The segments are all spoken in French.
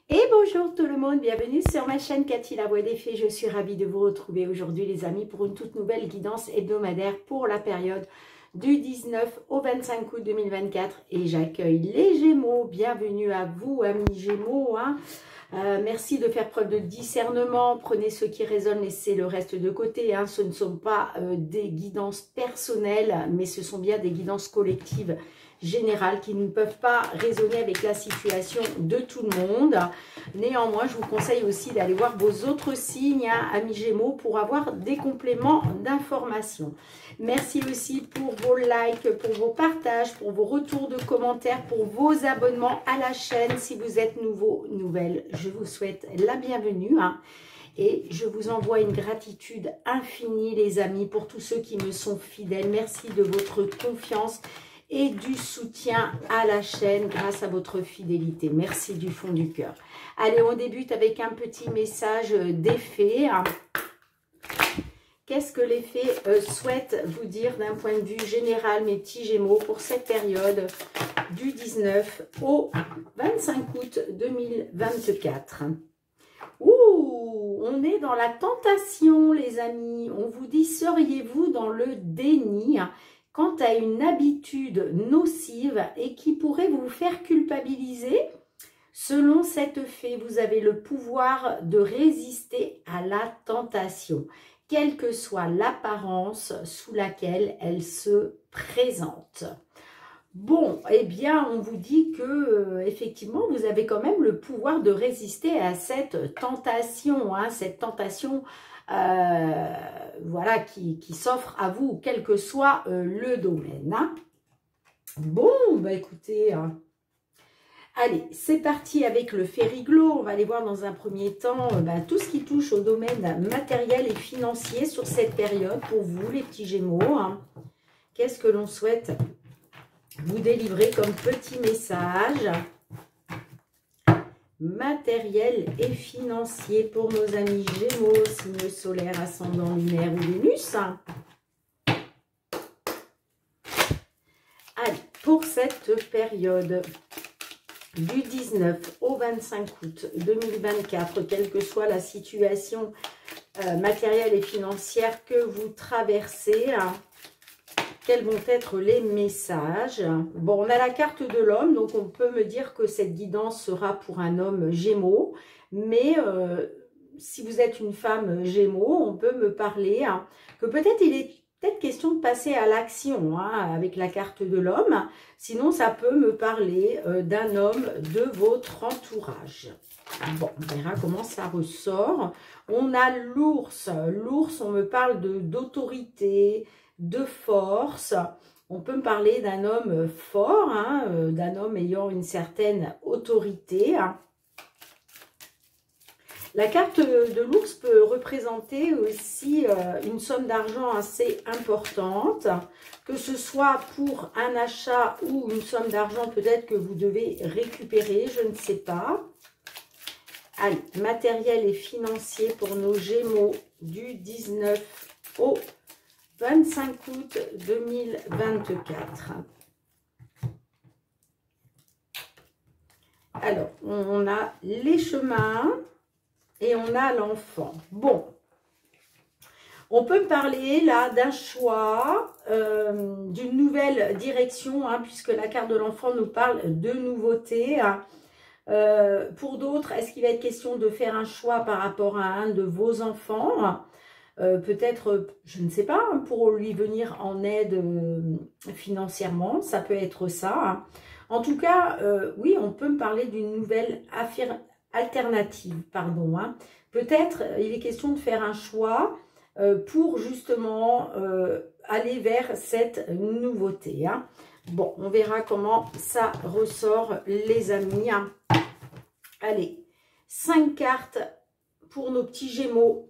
Et bonjour tout le monde, bienvenue sur ma chaîne Cathy la Voix des Fées. Je suis ravie de vous retrouver aujourd'hui les amis pour une toute nouvelle guidance hebdomadaire pour la période du 19 au 25 août 2024. Et j'accueille les Gémeaux, bienvenue à vous amis Gémeaux. Merci de faire preuve de discernement, prenez ce qui résonne, laissez le reste de côté. Ce ne sont pas des guidances personnelles, mais ce sont bien des guidances collectives générales qui ne peuvent pas résonner avec la situation de tout le monde. Néanmoins, je vous conseille aussi d'aller voir vos autres signes, amis Gémeaux, pour avoir des compléments d'informations. Merci aussi pour vos likes, pour vos partages, pour vos retours de commentaires, pour vos abonnements à la chaîne. Si vous êtes nouveau, nouvelle, je vous souhaite la bienvenue. Et je vous envoie une gratitude infinie, les amis, pour tous ceux qui me sont fidèles. Merci de votre confiance et du soutien à la chaîne grâce à votre fidélité. Merci du fond du cœur. Allez, on débute avec un petit message des fées. Qu'est-ce que les fées souhaitent vous dire d'un point de vue général, mes petits Gémeaux, pour cette période du 19 au 25 août 2024? Ouh, on est dans la tentation, les amis. On vous dit, seriez-vous dans le déni quant à une habitude nocive et qui pourrait vous faire culpabiliser? Selon cette fée, vous avez le pouvoir de résister à la tentation, quelle que soit l'apparence sous laquelle elle se présente. Bon, eh bien, on vous dit que effectivement, vous avez quand même le pouvoir de résister à cette tentation, cette tentation voilà, qui s'offre à vous, quel que soit le domaine. Bon, bah écoutez, allez, c'est parti avec le Fériglo. On va aller voir dans un premier temps tout ce qui touche au domaine matériel et financier sur cette période pour vous, les petits Gémeaux. Qu'est-ce que l'on souhaite vous délivrer comme petit message matériel et financier pour nos amis Gémeaux, signe solaire, ascendant lunaire ou Vénus? Allez, pour cette période du 19 au 25 août 2024, quelle que soit la situation matérielle et financière que vous traversez, quels vont être les messages? Bon, on a la carte de l'homme, donc on peut me dire que cette guidance sera pour un homme Gémeaux. Mais si vous êtes une femme Gémeaux, on peut me parler que peut-être il est question de passer à l'action avec la carte de l'homme. Sinon, ça peut me parler d'un homme de votre entourage. Bon, on verra comment ça ressort. On a l'ours. L'ours, on me parle d'autorité, de force. On peut me parler d'un homme fort, d'un homme ayant une certaine autorité. La carte de l'ours peut représenter aussi une somme d'argent assez importante, que ce soit pour un achat ou une somme d'argent peut-être que vous devez récupérer, je ne sais pas. Allez, matériel et financier pour nos Gémeaux du 19 au 25 août 2024. Alors, on a les chemins et on a l'enfant. Bon, on peut me parler là d'un choix, d'une nouvelle direction, puisque la carte de l'enfant nous parle de nouveautés. Pour d'autres, est-ce qu'il va être question de faire un choix par rapport à un de vos enfants? Peut-être, je ne sais pas, pour lui venir en aide financièrement, ça peut être ça. En tout cas, oui, on peut me parler d'une nouvelle alternative, pardon. Peut-être, il est question de faire un choix pour justement aller vers cette nouveauté. Bon, on verra comment ça ressort, les amis. Allez, 5 cartes pour nos petits Gémeaux.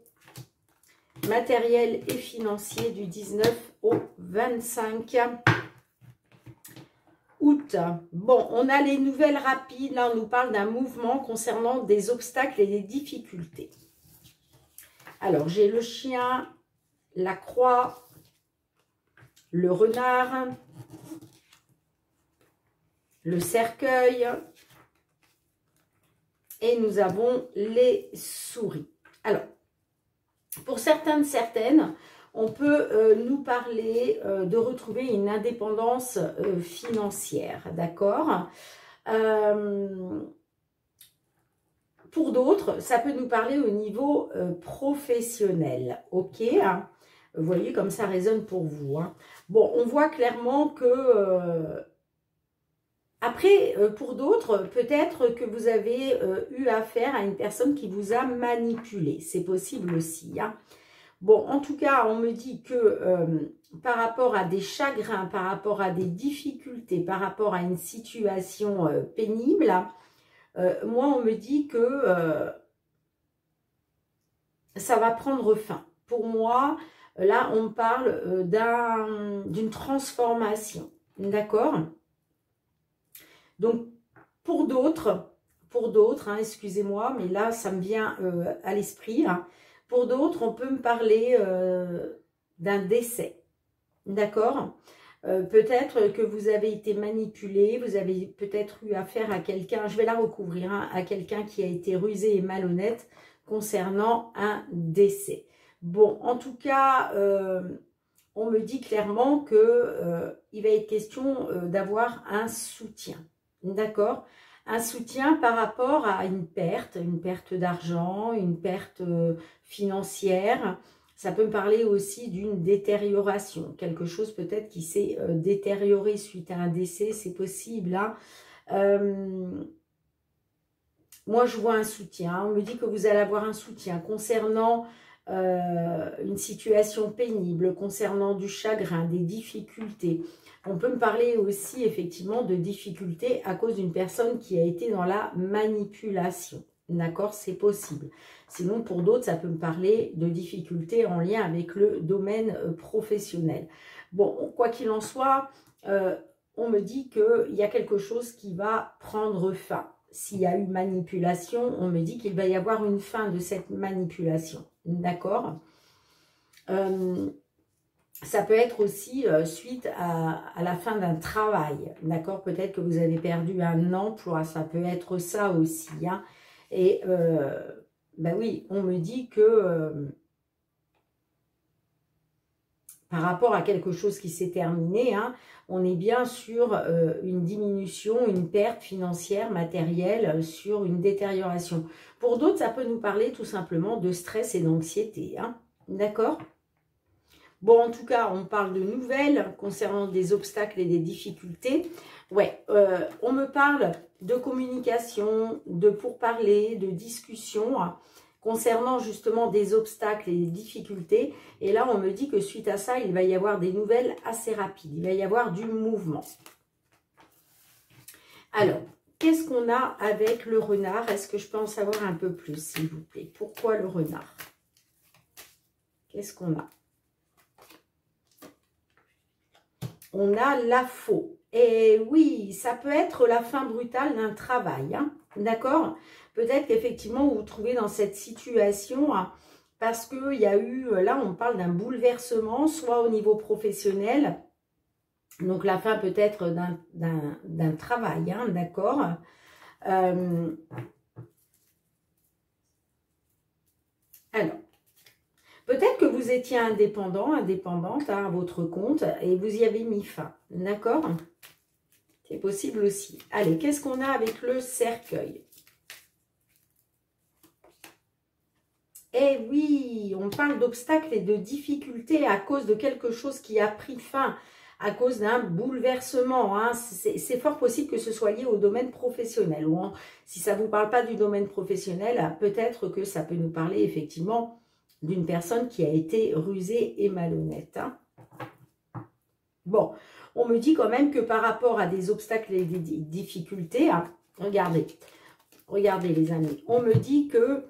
Matériel et financier du 19 au 25 août. Bon, on a les nouvelles rapides. Là, on nous parle d'un mouvement concernant des obstacles et des difficultés. Alors, j'ai le chien, la croix, le renard, le cercueil, Et nous avons les souris. Alors, pour certaines, on peut nous parler de retrouver une indépendance financière, d'accord? Pour d'autres, ça peut nous parler au niveau professionnel, ok? Vous voyez comme ça résonne pour vous. Hein. Bon, on voit clairement que... après, pour d'autres, peut-être que vous avez eu affaire à une personne qui vous a manipulé. C'est possible aussi. Hein. Bon, en tout cas, on me dit que par rapport à des chagrins, par rapport à des difficultés, par rapport à une situation pénible, moi, on me dit que ça va prendre fin. Pour moi, là, on parle d'une transformation. D'accord ? Donc, pour d'autres, hein, excusez-moi, mais là, ça me vient à l'esprit. Hein. Pour d'autres, on peut me parler d'un décès. D'accord ? Peut-être que vous avez été manipulé, vous avez peut-être eu affaire à quelqu'un, je vais la recouvrir, hein, à quelqu'un qui a été rusé et malhonnête concernant un décès. Bon, en tout cas, on me dit clairement que il va être question d'avoir un soutien. D'accord? Un soutien par rapport à une perte d'argent, une perte financière. Ça peut me parler aussi d'une détérioration, quelque chose peut-être qui s'est détérioré suite à un décès, c'est possible. Hein. Moi, je vois un soutien. On me dit que vous allez avoir un soutien concernant une situation pénible, concernant du chagrin, des difficultés. On peut me parler aussi effectivement de difficultés à cause d'une personne qui a été dans la manipulation. D'accord, c'est possible. Sinon, pour d'autres, ça peut me parler de difficultés en lien avec le domaine professionnel. Bon, quoi qu'il en soit, on me dit qu'il y a quelque chose qui va prendre fin. S'il y a eu manipulation, on me dit qu'il va y avoir une fin de cette manipulation. D'accord ? Ça peut être aussi suite à la fin d'un travail. D'accord ? Peut-être que vous avez perdu un emploi. Ça peut être ça aussi. Hein. Et ben oui, on me dit que par rapport à quelque chose qui s'est terminé, hein, on est bien sur une diminution, une perte financière, matérielle, sur une détérioration. Pour d'autres, ça peut nous parler tout simplement de stress et d'anxiété. Hein, d'accord ? Bon, en tout cas, on parle de nouvelles concernant des obstacles et des difficultés. Ouais, on me parle de communication, de pourparlers, de discussion concernant justement des obstacles et des difficultés. Et là, on me dit que suite à ça, il va y avoir des nouvelles assez rapides. Il va y avoir du mouvement. Alors, qu'est-ce qu'on a avec le renard? Est-ce que je peux en savoir un peu plus, s'il vous plaît? Pourquoi le renard? Qu'est-ce qu'on a? On a la faux. Et oui, ça peut être la fin brutale d'un travail. Hein, d'accord? Peut-être qu'effectivement, vous vous trouvez dans cette situation parce qu'il y a eu, là, on parle d'un bouleversement, soit au niveau professionnel. Donc, la fin peut-être d'un travail. Hein, d'accord? Alors, peut-être que vous étiez indépendant, indépendante hein, à votre compte et vous y avez mis fin. D'accord? C'est possible aussi. Allez, qu'est-ce qu'on a avec le cercueil? Eh oui, on parle d'obstacles et de difficultés à cause de quelque chose qui a pris fin, à cause d'un bouleversement. Hein. C'est fort possible que ce soit lié au domaine professionnel. Ou si ça ne vous parle pas du domaine professionnel, peut-être que ça peut nous parler effectivement d'une personne qui a été rusée et malhonnête. Hein. Bon, on me dit quand même que par rapport à des obstacles et des difficultés, hein, regardez les amis, on me dit que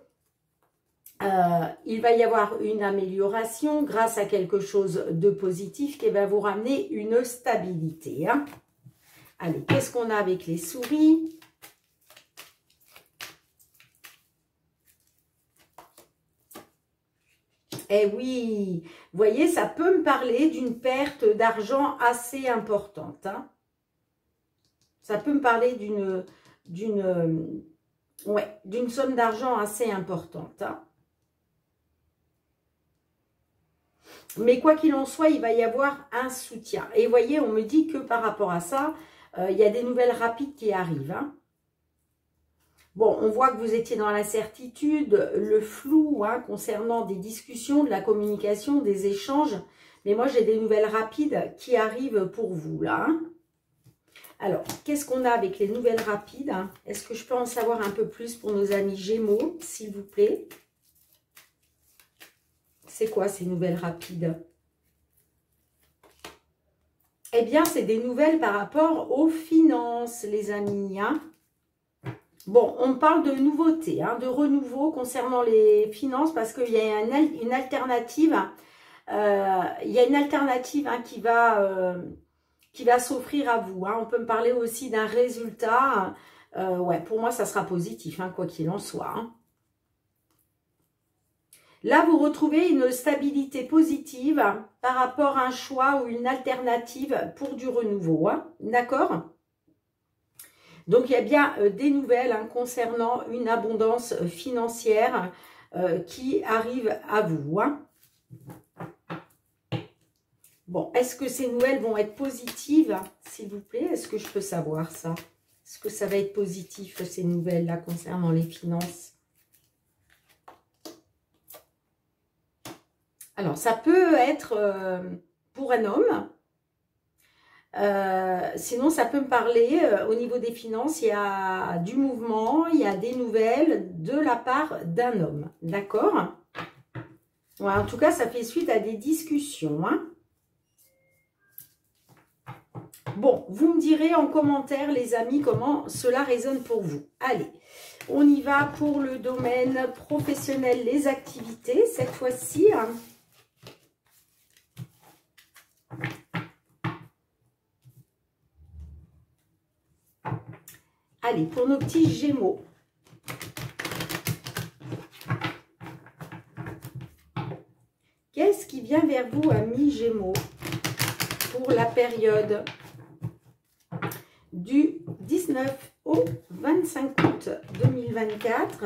il va y avoir une amélioration grâce à quelque chose de positif qui va vous ramener une stabilité. Hein. Allez, qu'est-ce qu'on a avec les souris? Eh oui, vous voyez, ça peut me parler d'une perte d'argent assez importante. Hein. Ça peut me parler d'une Ouais, d'une somme d'argent assez importante. Hein. Mais quoi qu'il en soit, il va y avoir un soutien. Et vous voyez, on me dit que par rapport à ça, il y a des nouvelles rapides qui arrivent. Hein. Bon, on voit que vous étiez dans l'incertitude, le flou hein, concernant des discussions, de la communication, des échanges. Mais moi, j'ai des nouvelles rapides qui arrivent pour vous, là. Hein. Alors, qu'est-ce qu'on a avec les nouvelles rapides? Est-ce que je peux en savoir un peu plus pour nos amis Gémeaux, s'il vous plaît? C'est quoi ces nouvelles rapides? Eh bien, c'est des nouvelles par rapport aux finances, les amis. Hein. Bon, on parle de nouveautés, hein, de renouveau concernant les finances parce qu'il y a une alternative. Il y a une alternative hein, qui va s'offrir à vous. Hein. On peut me parler aussi d'un résultat. Ouais, pour moi, ça sera positif, hein, quoi qu'il en soit. Hein. Là, vous retrouvez une stabilité positive par rapport à un choix ou une alternative pour du renouveau. Hein. D'accord ? Donc, il y a bien des nouvelles hein, concernant une abondance financière qui arrive à vous. Hein. Bon, est-ce que ces nouvelles vont être positives, s'il vous plaît? Est-ce que je peux savoir ça? Est-ce que ça va être positif, ces nouvelles-là, concernant les finances? Alors, ça peut être pour un homme. Sinon, ça peut me parler, au niveau des finances, il y a du mouvement, il y a des nouvelles de la part d'un homme. D'accord? Ouais, en tout cas, ça fait suite à des discussions. Hein. Bon, vous me direz en commentaire, les amis, comment cela résonne pour vous. Allez, on y va pour le domaine professionnel, les activités, cette fois-ci. Hein. Allez, pour nos petits Gémeaux. Qu'est-ce qui vient vers vous, amis Gémeaux, pour la période du 19 au 25 août 2024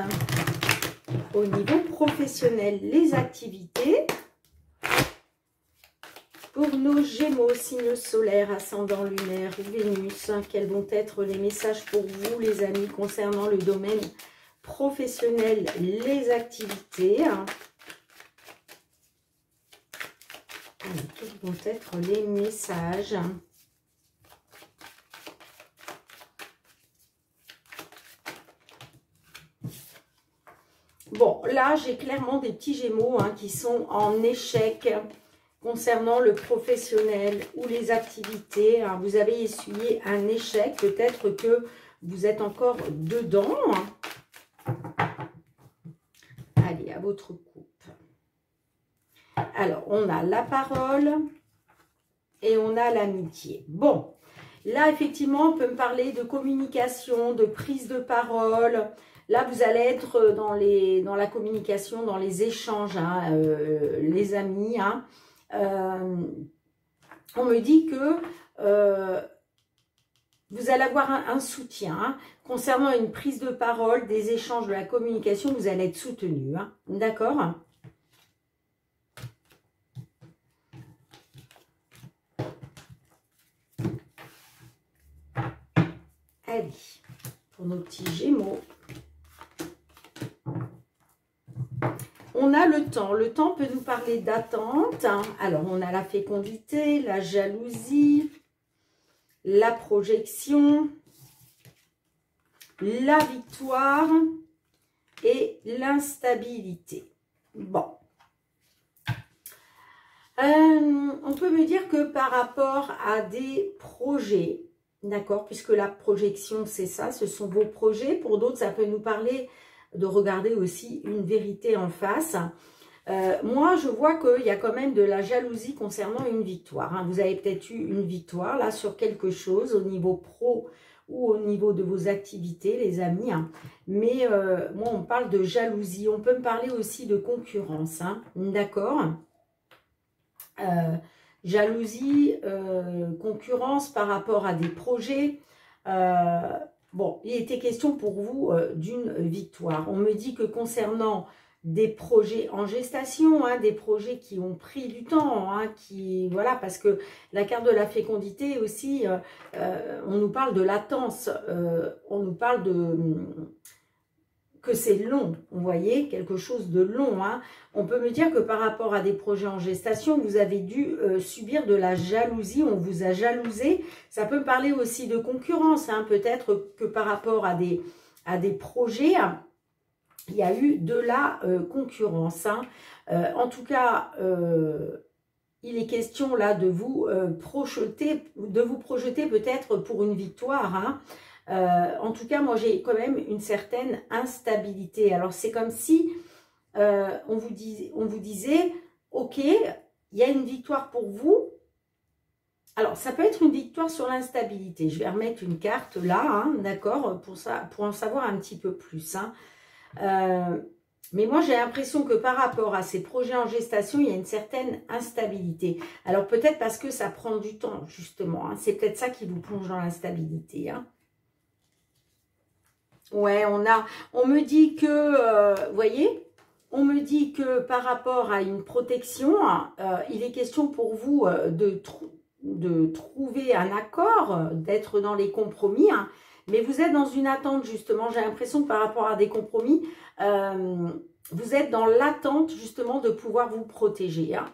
au niveau professionnel, les activités? Pour nos Gémeaux, signe solaire, ascendant lunaire, Vénus, quels vont être les messages pour vous, les amis, concernant le domaine professionnel, les activités? Quels vont être les messages? Bon, là, j'ai clairement des petits Gémeaux hein, qui sont en échec concernant le professionnel ou les activités. Hein. Vous avez essuyé un échec, peut-être que vous êtes encore dedans. Allez, à votre coupe. Alors, on a la parole et on a l'amitié. Bon, là, effectivement, on peut me parler de communication, de prise de parole. Là, vous allez être dans la communication, dans les échanges, hein, les amis. Hein. On me dit que vous allez avoir un soutien. Hein. Concernant une prise de parole, des échanges, de la communication, vous allez être soutenu. Hein. D'accord ? Allez, pour nos petits Gémeaux. On a le temps. Le temps peut nous parler d'attente. Alors, on a la fécondité, la jalousie, la projection, la victoire et l'instabilité. Bon. On peut me dire que par rapport à des projets, d'accord, puisque la projection, c'est ça, ce sont vos projets. Pour d'autres, ça peut nous parler de regarder aussi une vérité en face. Moi, je vois qu'il y a quand même de la jalousie concernant une victoire. Hein. Vous avez peut-être eu une victoire là sur quelque chose au niveau pro ou au niveau de vos activités, les amis. Hein. Mais moi, on parle de jalousie. On peut me parler aussi de concurrence. Hein. D'accord ? Jalousie, concurrence par rapport à des projets. Bon, il était question pour vous d'une victoire. On me dit que concernant des projets en gestation, hein, des projets qui ont pris du temps, hein, voilà, parce que la carte de la fécondité aussi, on nous parle de latence, on nous parle que c'est long, vous voyez, quelque chose de long. Hein. On peut me dire que par rapport à des projets en gestation, vous avez dû subir de la jalousie, on vous a jalousé. Ça peut me parler aussi de concurrence, hein, peut-être que par rapport à des projets, il y a eu de la concurrence. Hein. En tout cas, il est question là de vous projeter peut-être pour une victoire. Hein. En tout cas, moi, j'ai quand même une certaine instabilité. Alors, c'est comme si on vous disait, ok, il y a une victoire pour vous. Alors, ça peut être une victoire sur l'instabilité. Je vais remettre une carte là, hein, d'accord, pour en savoir un petit peu plus. Hein. Mais moi, j'ai l'impression que par rapport à ces projets en gestation, il y a une certaine instabilité. Alors, peut-être parce que ça prend du temps, justement. Hein. C'est peut-être ça qui vous plonge dans l'instabilité. Hein. Ouais, on me dit que, vous voyez, on me dit que par rapport à une protection, il est question pour vous de trouver un accord, d'être dans les compromis, hein, mais vous êtes dans une attente justement, j'ai l'impression que par rapport à des compromis, vous êtes dans l'attente justement de pouvoir vous protéger, hein,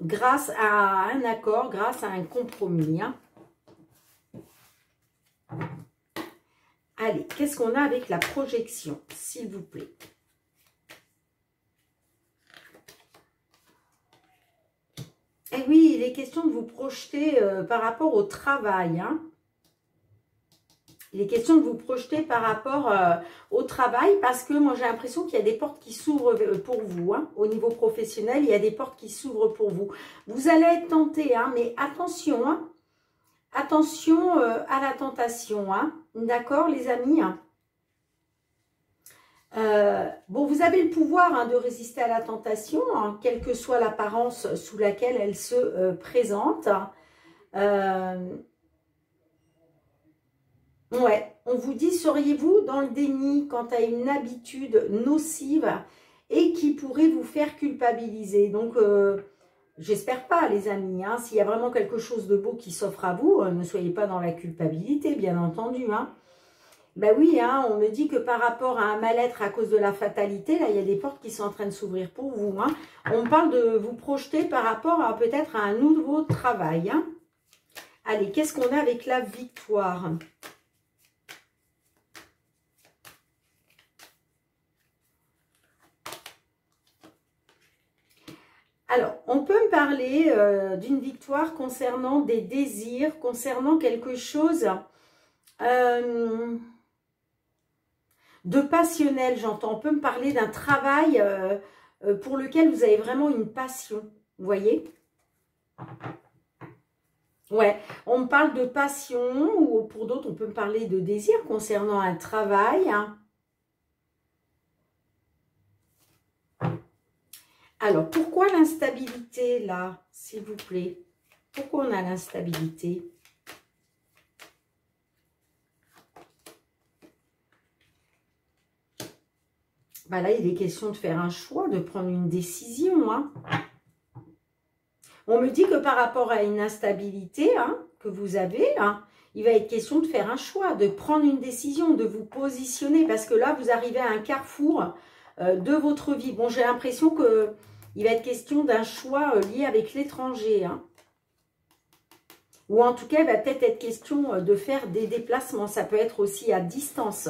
grâce à un accord, grâce à un compromis. Hein. Allez, qu'est-ce qu'on a avec la projection, s'il vous plaît? Eh oui, il est question de vous projeter par rapport au travail. Hein. Il est question de vous projeter par rapport au travail parce que moi, j'ai l'impression qu'il y a des portes qui s'ouvrent pour vous. Hein. Au niveau professionnel, il y a des portes qui s'ouvrent pour vous. Vous allez être tenté, hein, mais attention, hein. Attention à la tentation, hein. D'accord les amis, hein. Bon, vous avez le pouvoir hein, de résister à la tentation, hein, quelle que soit l'apparence sous laquelle elle se présente. Ouais, on vous dit, seriez-vous dans le déni quant à une habitude nocive et qui pourrait vous faire culpabiliser? Donc, j'espère pas, les amis. Hein, s'il y a vraiment quelque chose de beau qui s'offre à vous, ne soyez pas dans la culpabilité, bien entendu. Hein. Ben oui, hein, on me dit que par rapport à un mal-être à cause de la fatalité, là, il y a des portes qui sont en train de s'ouvrir pour vous. Hein. On parle de vous projeter par rapport à peut-être à un nouveau travail. Hein. Allez, qu'est-ce qu'on a avec la victoire ? Alors, on peut me parler d'une victoire concernant des désirs, concernant quelque chose de passionnel, j'entends. On peut me parler d'un travail pour lequel vous avez vraiment une passion, vous voyez? Ouais, on me parle de passion, ou pour d'autres, on peut me parler de désir concernant un travail. Hein. Alors, pourquoi l'instabilité, là, s'il vous plaît? Pourquoi on a l'instabilité? Bah là, il est question de faire un choix, de prendre une décision. Hein. On me dit que par rapport à une instabilité hein, que vous avez, hein, il va être question de faire un choix, de prendre une décision, de vous positionner. Parce que là, vous arrivez à un carrefour de votre vie. Bon, j'ai l'impression que il va être question d'un choix lié avec l'étranger. Hein. Ou en tout cas, il va peut-être être question de faire des déplacements. Ça peut être aussi à distance.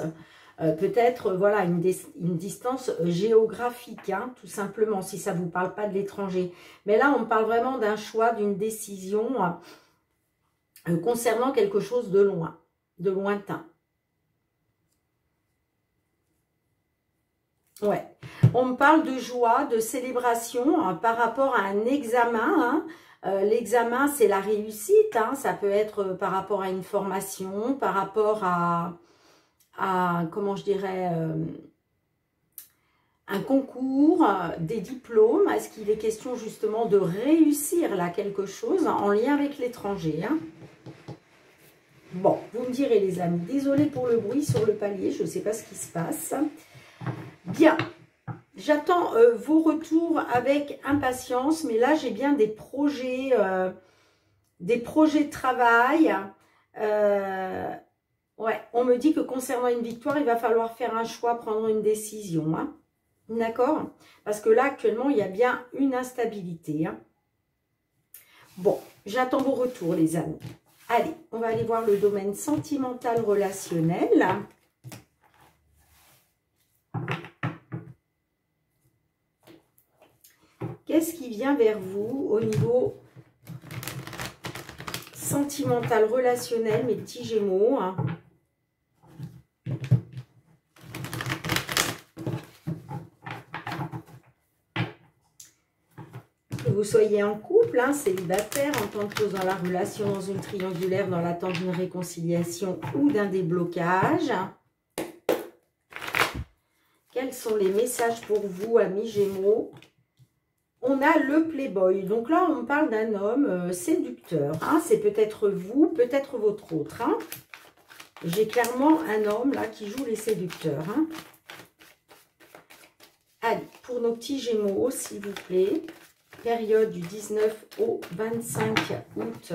Peut-être, voilà, une distance géographique, hein, tout simplement, si ça ne vous parle pas de l'étranger. Mais là, on parle vraiment d'un choix, d'une décision concernant quelque chose de loin, de lointain. Ouais. On me parle de joie, de célébration hein, par rapport à un examen. Hein. L'examen, c'est la réussite. Hein. Ça peut être par rapport à une formation, par rapport à comment je dirais, un concours, des diplômes. Est-ce qu'il est question justement de réussir là quelque chose en lien avec l'étranger? Hein. Bon, vous me direz les amis, désolée pour le bruit sur le palier, je ne sais pas ce qui se passe. Bien, j'attends vos retours avec impatience, mais là j'ai bien des projets de travail. Ouais, on me dit que concernant une victoire, il va falloir faire un choix, prendre une décision. Hein. D'accord? Parce que là, actuellement, il y a bien une instabilité. Hein. Bon, j'attends vos retours, les amis. Allez, on va aller voir le domaine sentimental relationnel. Qu'est-ce qui vient vers vous au niveau sentimental relationnel, mes petits Gémeaux, hein? Que vous soyez en couple, hein, célibataire, en tant que chose dans la relation, dans une triangulaire, dans l'attente d'une réconciliation ou d'un déblocage. Quels sont les messages pour vous, amis Gémeaux? On a le playboy. Donc là, on parle d'un homme séducteur. Hein. C'est peut-être vous, peut-être votre autre. Hein. J'ai clairement un homme là qui joue les séducteurs. Hein. Allez, pour nos petits Gémeaux, s'il vous plaît. Période du 19 au 25 août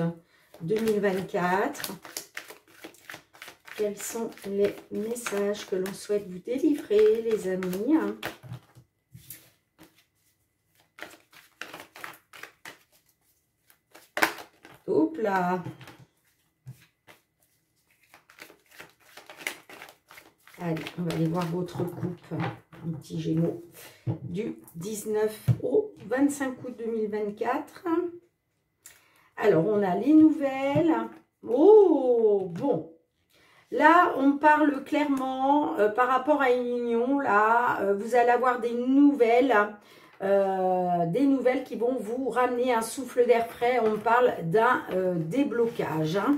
2024. Quels sont les messages que l'on souhaite vous délivrer, les amis? Hop là. Allez, on va aller voir votre coupe, mon petit Gémeaux, du 19 au 25 août 2024. Alors, on a les nouvelles. Oh, bon. Là, on parle clairement par rapport à une union. Là, vous allez avoir des nouvelles qui vont vous ramener un souffle d'air frais. On parle d'un déblocage. Hein.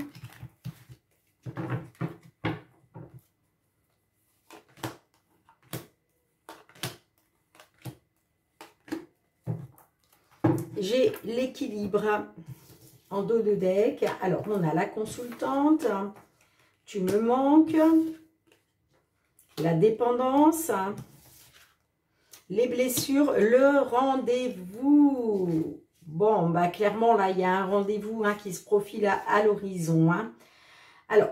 J'ai l'équilibre en dos de deck. Alors, on a la consultante. Tu me manques. La dépendance. Les blessures. Le rendez-vous. Bon, bah clairement, là, il y a un rendez-vous hein, qui se profile à l'horizon. Hein. Alors,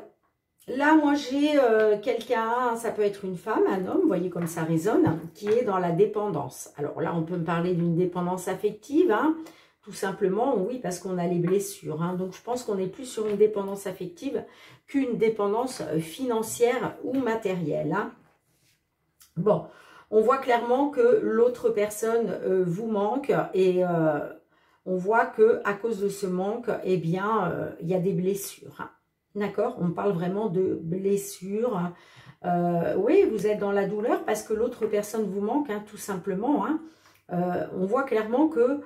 là, moi, j'ai quelqu'un, ça peut être une femme, un homme, vous voyez comme ça résonne, qui est dans la dépendance. Alors là, on peut me parler d'une dépendance affective, hein, tout simplement, oui, parce qu'on a les blessures. Hein, donc, je pense qu'on est plus sur une dépendance affective qu'une dépendance financière ou matérielle. Hein. Bon, on voit clairement que l'autre personne vous manque et on voit que à cause de ce manque, eh bien, il y a des blessures. Hein. D'accord? On parle vraiment de blessures. Oui, vous êtes dans la douleur parce que l'autre personne vous manque, hein, tout simplement. Hein. On voit clairement que,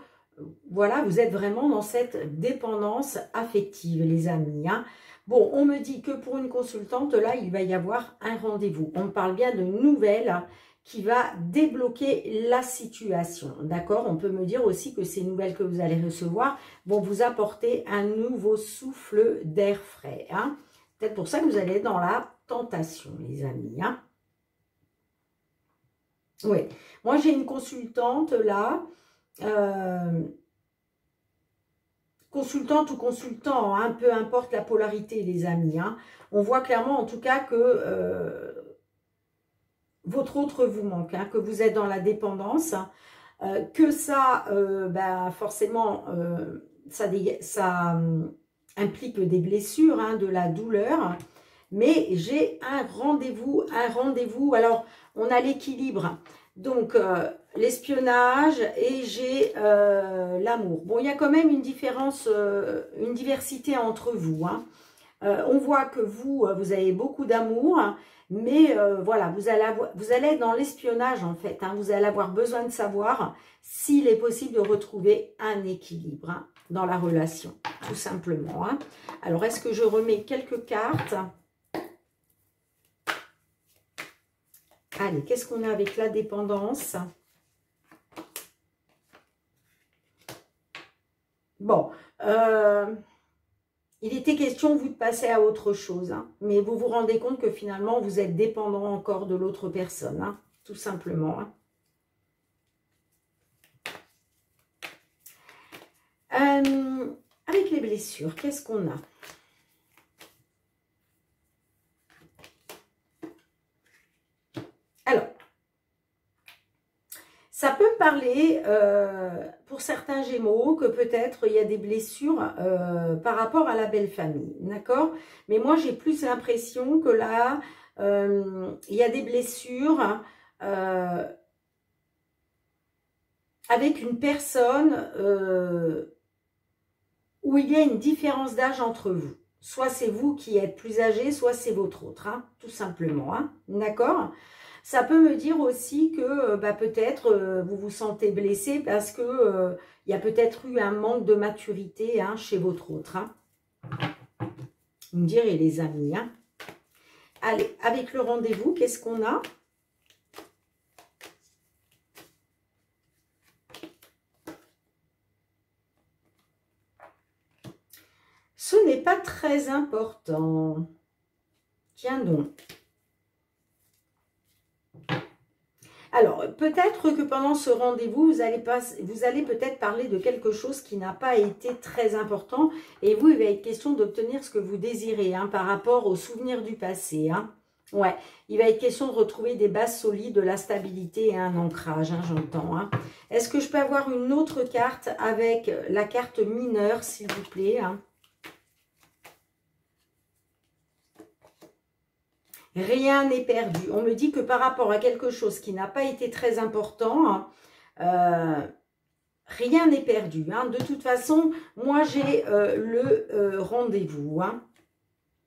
voilà, vous êtes vraiment dans cette dépendance affective, les amis. Hein. Bon, on me dit que pour une consultante, là, il va y avoir un rendez-vous. On parle bien de nouvelles qui va débloquer la situation. D'accord? On peut me dire aussi que ces nouvelles que vous allez recevoir vont vous apporter un nouveau souffle d'air frais. Hein? Peut-être pour ça que vous allez être dans la tentation, les amis. Hein? Oui. Moi, j'ai une consultante là. Consultante ou consultant, hein, peu importe la polarité, les amis. Hein? On voit clairement, en tout cas, que votre autre vous manque, hein, que vous êtes dans la dépendance, que ça, forcément, ça implique des blessures, hein, de la douleur, mais j'ai un rendez-vous, alors on a l'équilibre, donc l'espionnage et j'ai l'amour. Bon, il y a quand même une différence, une diversité entre vous, hein. On voit que vous avez beaucoup d'amour, mais voilà, vous allez être dans l'espionnage en fait. Hein, vous allez avoir besoin de savoir s'il est possible de retrouver un équilibre hein, dans la relation, tout simplement. Hein. Alors, est-ce que je remets quelques cartes? Allez, qu'est-ce qu'on a avec la dépendance? Bon, il était question, vous, de passer à autre chose. Hein, mais vous vous rendez compte que finalement, vous êtes dépendant encore de l'autre personne. Hein, tout simplement. Hein. Avec les blessures, qu'est-ce qu'on a? Alors, ça peut me parler, pour certains Gémeaux, que peut-être il y a des blessures par rapport à la belle famille, d'accord? Mais moi, j'ai plus l'impression que là, il y a des blessures avec une personne où il y a une différence d'âge entre vous. Soit c'est vous qui êtes plus âgé, soit c'est votre autre, hein, tout simplement, hein, d'accord? Ça peut me dire aussi que peut-être vous vous sentez blessé parce que il y a peut-être eu un manque de maturité, hein, chez votre autre. Hein. Vous me direz, les amis. Hein. Allez, avec le rendez-vous, qu'est-ce qu'on a? Ce n'est pas très important. Tiens donc. Alors, peut-être que pendant ce rendez-vous, vous allez peut-être parler de quelque chose qui n'a pas été très important. Et vous, il va être question d'obtenir ce que vous désirez, hein, par rapport aux souvenirs du passé. Hein. Ouais, il va être question de retrouver des bases solides, de la stabilité et un ancrage, hein, j'entends. Hein. Est-ce que je peux avoir une autre carte avec la carte mineure, s'il vous plaît, hein? Rien n'est perdu. On me dit que par rapport à quelque chose qui n'a pas été très important, rien n'est perdu. Hein. De toute façon, moi j'ai le rendez-vous. Hein.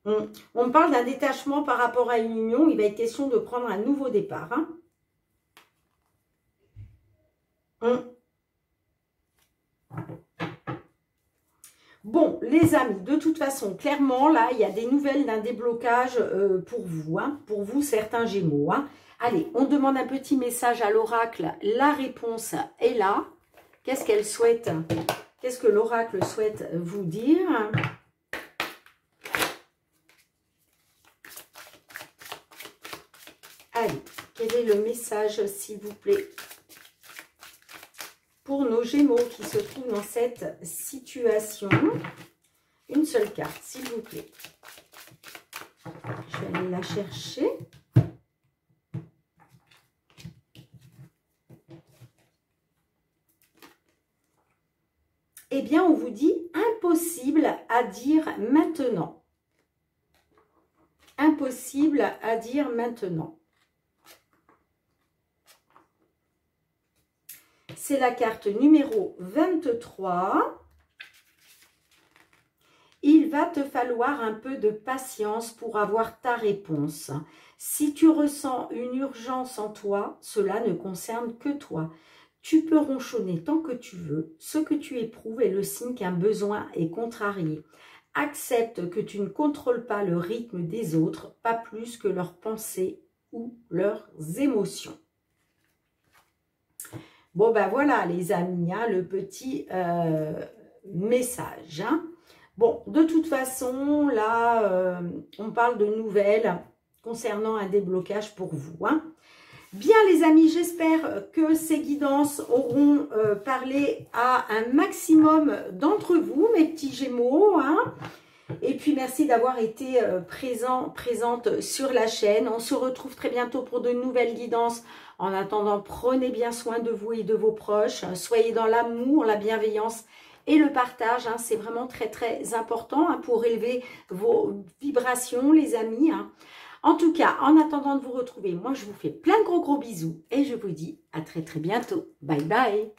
On me parle d'un détachement par rapport à une union. Il va être question de prendre un nouveau départ. Hein. Bon, les amis, de toute façon, clairement, là, il y a des nouvelles d'un déblocage pour vous, certains Gémeaux. Hein. Allez, on demande un petit message à l'oracle. La réponse est là. Qu'est-ce qu'elle souhaite? Qu'est-ce que l'oracle souhaite vous dire? Allez, quel est le message, s'il vous plaît, pour nos Gémeaux qui se trouvent dans cette situation? Une seule carte, s'il vous plaît. Je vais aller la chercher. Eh bien, on vous dit impossible à dire maintenant. Impossible à dire maintenant. C'est la carte numéro 23. Il va te falloir un peu de patience pour avoir ta réponse. Si tu ressens une urgence en toi, cela ne concerne que toi. Tu peux ronchonner tant que tu veux. Ce que tu éprouves est le signe qu'un besoin est contrarié. Accepte que tu ne contrôles pas le rythme des autres, pas plus que leurs pensées ou leurs émotions. Bon, ben voilà, les amis, hein, le petit message. Hein. Bon, de toute façon, là, on parle de nouvelles concernant un déblocage pour vous. Hein. Bien, les amis, j'espère que ces guidances auront parlé à un maximum d'entre vous, mes petits Gémeaux. Hein. Et puis, merci d'avoir été présente sur la chaîne. On se retrouve très bientôt pour de nouvelles guidances. En attendant, prenez bien soin de vous et de vos proches. Soyez dans l'amour, la bienveillance et le partage. Hein. C'est vraiment très, très important, hein, pour élever vos vibrations, les amis. Hein. En tout cas, en attendant de vous retrouver, moi, je vous fais plein de gros bisous et je vous dis à très, très bientôt. Bye, bye.